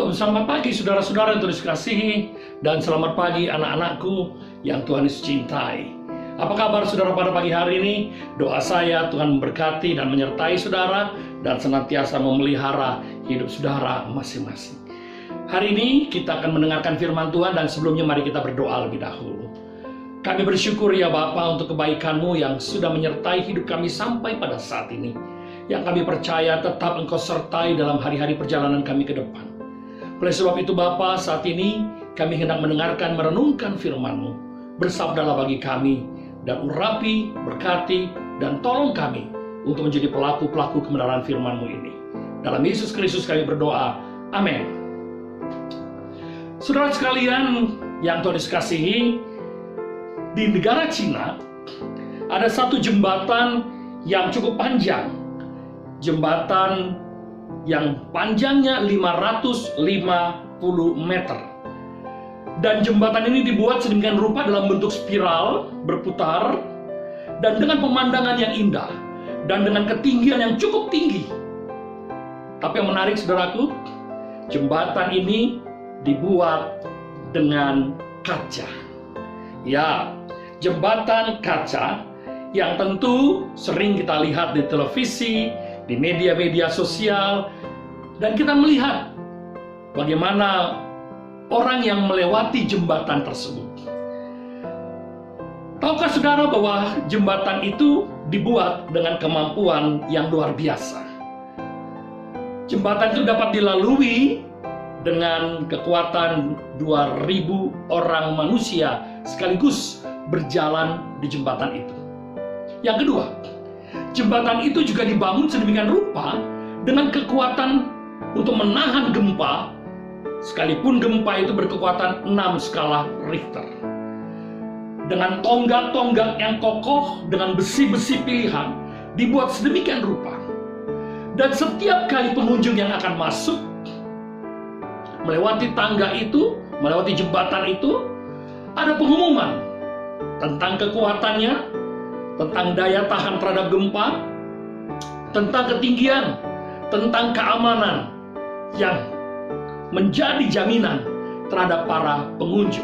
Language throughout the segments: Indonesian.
Shalom, selamat pagi saudara-saudara yang Tuhan kasihi, dan selamat pagi anak-anakku yang Tuhan Yesus cintai. Apa kabar saudara pada pagi hari ini? Doa saya Tuhan memberkati dan menyertai saudara dan senantiasa memelihara hidup saudara masing-masing. Hari ini kita akan mendengarkan firman Tuhan, dan sebelumnya mari kita berdoa lebih dahulu. Kami bersyukur ya Bapa untuk kebaikan-Mu yang sudah menyertai hidup kami sampai pada saat ini. Yang kami percaya tetap Engkau sertai dalam hari-hari perjalanan kami ke depan. Oleh sebab itu Bapa, saat ini kami hendak mendengarkan, merenungkan firman-Mu. Bersabdalah bagi kami, dan urapi, berkati, dan tolong kami untuk menjadi pelaku-pelaku kebenaran firman-Mu ini. Dalam Yesus Kristus kami berdoa, amin. Saudara sekalian yang Tuhan kasihi, di negara Cina ada satu jembatan yang cukup panjang. Jembatan yang panjangnya 550 meter. Dan jembatan ini dibuat sedemikian rupa dalam bentuk spiral, berputar, dan dengan pemandangan yang indah, dan dengan ketinggian yang cukup tinggi. Tapi yang menarik saudaraku, jembatan ini dibuat dengan kaca. Ya, jembatan kaca yang tentu sering kita lihat di televisi, di media-media sosial, dan kita melihat bagaimana orang yang melewati jembatan tersebut. Tahukah saudara bahwa jembatan itu dibuat dengan kemampuan yang luar biasa? Jembatan itu dapat dilalui dengan kekuatan 2000 orang manusia sekaligus berjalan di jembatan itu. Yang kedua, jembatan itu juga dibangun sedemikian rupa dengan kekuatan untuk menahan gempa, sekalipun gempa itu berkekuatan 6 skala Richter. Dengan tonggak-tonggak yang kokoh, dengan besi-besi pilihan, dibuat sedemikian rupa. Dan setiap kali pengunjung yang akan masuk, melewati tangga itu, melewati jembatan itu, ada pengumuman tentang kekuatannya, tentang daya tahan terhadap gempa, tentang ketinggian, tentang keamanan yang menjadi jaminan terhadap para pengunjung.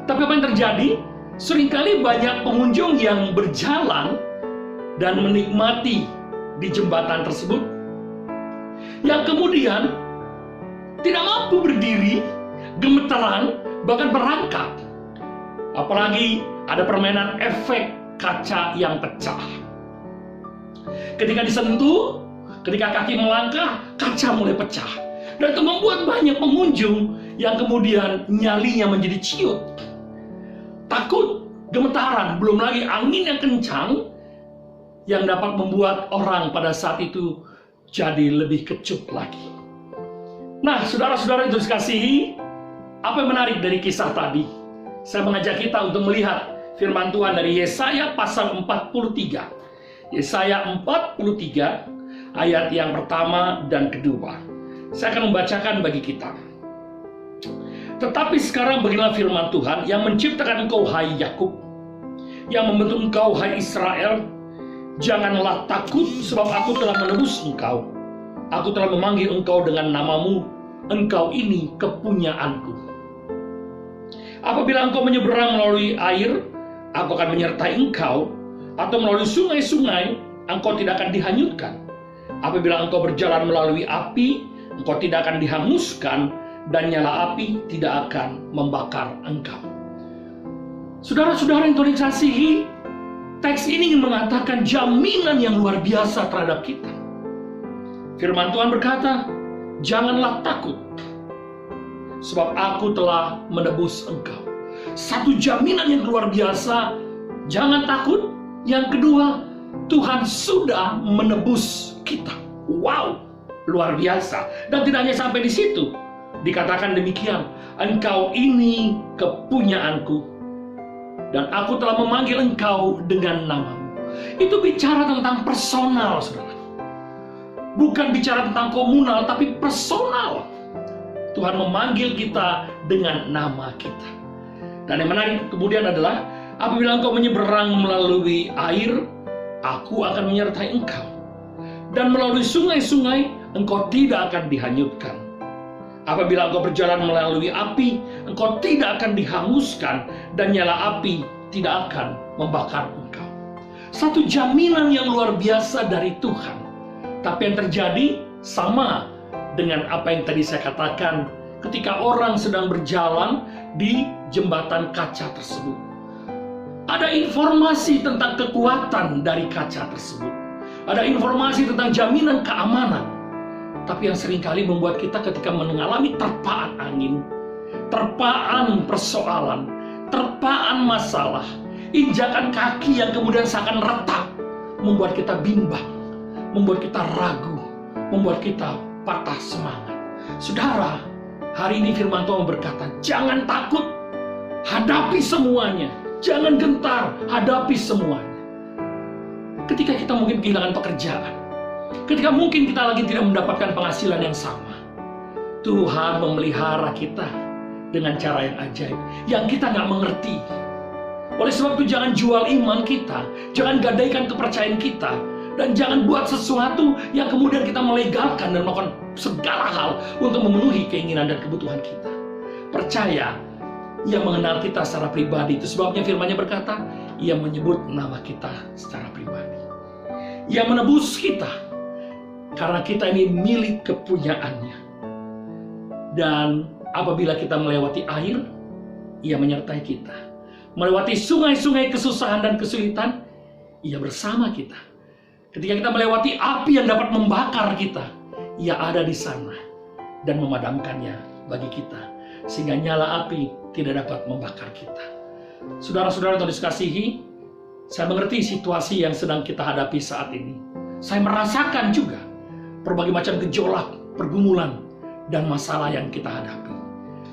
Tapi apa yang terjadi? Seringkali banyak pengunjung yang berjalan dan menikmati di jembatan tersebut, yang kemudian tidak mampu berdiri, gemeteran, bahkan berangkat. Apalagi ada permainan efek kaca yang pecah. Ketika disentuh, ketika kaki melangkah, kaca mulai pecah. Dan itu membuat banyak pengunjung yang kemudian nyalinya menjadi ciut. Takut, gemetaran, belum lagi angin yang kencang yang dapat membuat orang pada saat itu jadi lebih kecut lagi. Nah, saudara-saudara yang dikasihi, apa yang menarik dari kisah tadi? Saya mengajak kita untuk melihat firman Tuhan dari Yesaya pasal 43. Yesaya 43 ayat yang pertama dan kedua. Saya akan membacakan bagi kita. Tetapi sekarang beginilah firman Tuhan yang menciptakan engkau hai Yakub, yang membentuk engkau hai Israel. Janganlah takut, sebab aku telah menebus engkau. Aku telah memanggil engkau dengan namamu. Engkau ini kepunyaanku. Apabila engkau menyeberang melalui air, aku akan menyertai engkau, atau melalui sungai-sungai, engkau tidak akan dihanyutkan. Apabila engkau berjalan melalui api, engkau tidak akan dihanguskan, dan nyala api tidak akan membakar engkau. Saudara-saudara yang Tuhan kasihi, teks ini ingin mengatakan jaminan yang luar biasa terhadap kita. Firman Tuhan berkata, janganlah takut, sebab aku telah menebus engkau. Satu jaminan yang luar biasa, jangan takut. Yang kedua, Tuhan sudah menebus kita. Wow, luar biasa. Dan tidak hanya sampai di situ, dikatakan demikian, engkau ini kepunyaanku, dan aku telah memanggil engkau dengan namamu. Itu bicara tentang personal, saudara. Bukan bicara tentang komunal, tapi personal. Tuhan memanggil kita dengan nama kita. Dan yang menarik kemudian adalah, apabila engkau menyeberang melalui air, aku akan menyertai engkau. Dan melalui sungai-sungai, engkau tidak akan dihanyutkan. Apabila engkau berjalan melalui api, engkau tidak akan dihanguskan, dan nyala api tidak akan membakar engkau. Satu jaminan yang luar biasa dari Tuhan. Tapi yang terjadi sama dengan apa yang tadi saya katakan ketika orang sedang berjalan di jembatan kaca tersebut. Ada informasi tentang kekuatan dari kaca tersebut. Ada informasi tentang jaminan keamanan. Tapi yang seringkali membuat kita ketika mengalami terpaan angin, terpaan persoalan, terpaan masalah, injakan kaki yang kemudian seakan retak, membuat kita bimbang, membuat kita ragu, membuat kita patah semangat. Saudara, hari ini firman Tuhan berkata, jangan takut, hadapi semuanya. Jangan gentar, hadapi semuanya. Ketika kita mungkin kehilangan pekerjaan, ketika mungkin kita lagi tidak mendapatkan penghasilan yang sama, Tuhan memelihara kita dengan cara yang ajaib, yang kita nggak mengerti. Oleh sebab itu jangan jual iman kita, jangan gadaikan kepercayaan kita, dan jangan buat sesuatu yang kemudian kita melegalkan dan melakukan segala hal untuk memenuhi keinginan dan kebutuhan kita. Percaya, Ia mengenal kita secara pribadi. Itu sebabnya firman-Nya berkata, Ia menyebut nama kita secara pribadi. Ia menebus kita, karena kita ini milik kepunyaannya. Dan apabila kita melewati air, Ia menyertai kita. Melewati sungai-sungai kesusahan dan kesulitan, Ia bersama kita. Ketika kita melewati api yang dapat membakar kita, Ia ada di sana dan memadamkannya bagi kita, sehingga nyala api tidak dapat membakar kita. Saudara-saudara yang dikasihi, saya mengerti situasi yang sedang kita hadapi saat ini. Saya merasakan juga berbagai macam gejolak, pergumulan, dan masalah yang kita hadapi.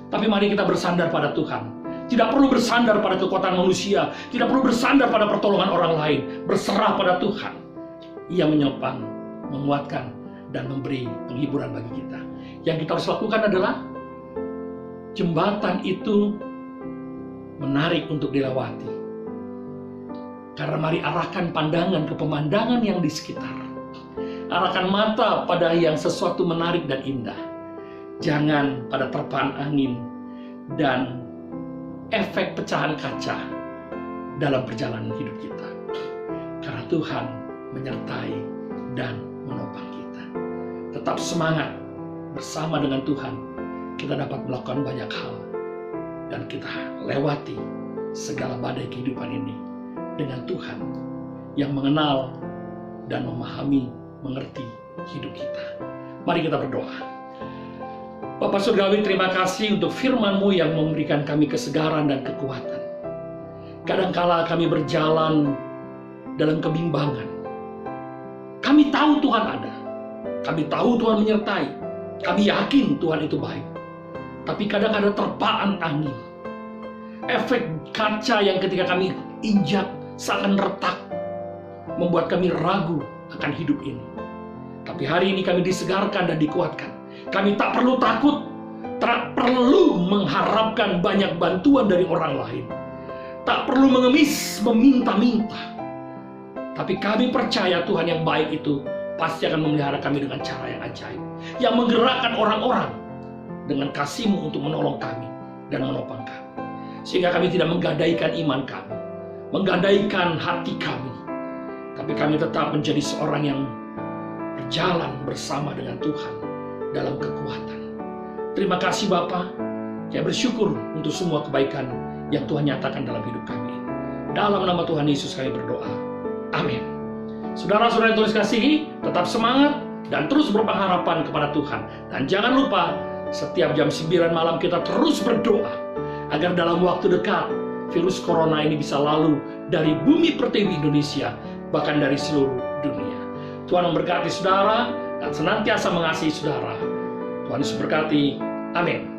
Tapi mari kita bersandar pada Tuhan. Tidak perlu bersandar pada kekuatan manusia, tidak perlu bersandar pada pertolongan orang lain. Berserah pada Tuhan. Ia menyopang, menguatkan, dan memberi penghiburan bagi kita. Yang kita harus lakukan adalah jembatan itu menarik untuk dilewati. Karena mari arahkan pandangan ke pemandangan yang di sekitar. Arahkan mata pada yang sesuatu menarik dan indah. Jangan pada terpaan angin dan efek pecahan kaca dalam perjalanan hidup kita. Karena Tuhan menyertai dan menopang kita. Tetap semangat, bersama dengan Tuhan kita dapat melakukan banyak hal, dan kita lewati segala badai kehidupan ini dengan Tuhan yang mengenal dan memahami, mengerti hidup kita. Mari kita berdoa. Bapa Surgawi, terima kasih untuk firman-Mu yang memberikan kami kesegaran dan kekuatan. Kadangkala kami berjalan dalam kebimbangan. Kami tahu Tuhan ada. Kami tahu Tuhan menyertai. Kami yakin Tuhan itu baik. Tapi kadang ada terpaan angin. Efek kaca yang ketika kami injak seakan retak, membuat kami ragu akan hidup ini. Tapi hari ini kami disegarkan dan dikuatkan. Kami tak perlu takut, tak perlu mengharapkan banyak bantuan dari orang lain. Tak perlu mengemis, meminta-minta. Tapi kami percaya Tuhan yang baik itu pasti akan memelihara kami dengan cara yang ajaib. Yang menggerakkan orang-orang dengan kasih-Mu untuk menolong kami dan menopang kami. Sehingga kami tidak menggadaikan iman kami, menggadaikan hati kami. Tapi kami tetap menjadi seorang yang berjalan bersama dengan Tuhan dalam kekuatan. Terima kasih Bapa. Saya bersyukur untuk semua kebaikan yang Tuhan nyatakan dalam hidup kami. Dalam nama Tuhan Yesus kami berdoa. Amin. Saudara-saudara yang Tuhan kasihi, tetap semangat dan terus berpengharapan kepada Tuhan. Dan jangan lupa, setiap jam 9 malam kita terus berdoa agar dalam waktu dekat virus corona ini bisa lalu dari bumi pertiwi Indonesia, bahkan dari seluruh dunia. Tuhan memberkati saudara dan senantiasa mengasihi saudara. Tuhan Yesus berkati. Amin.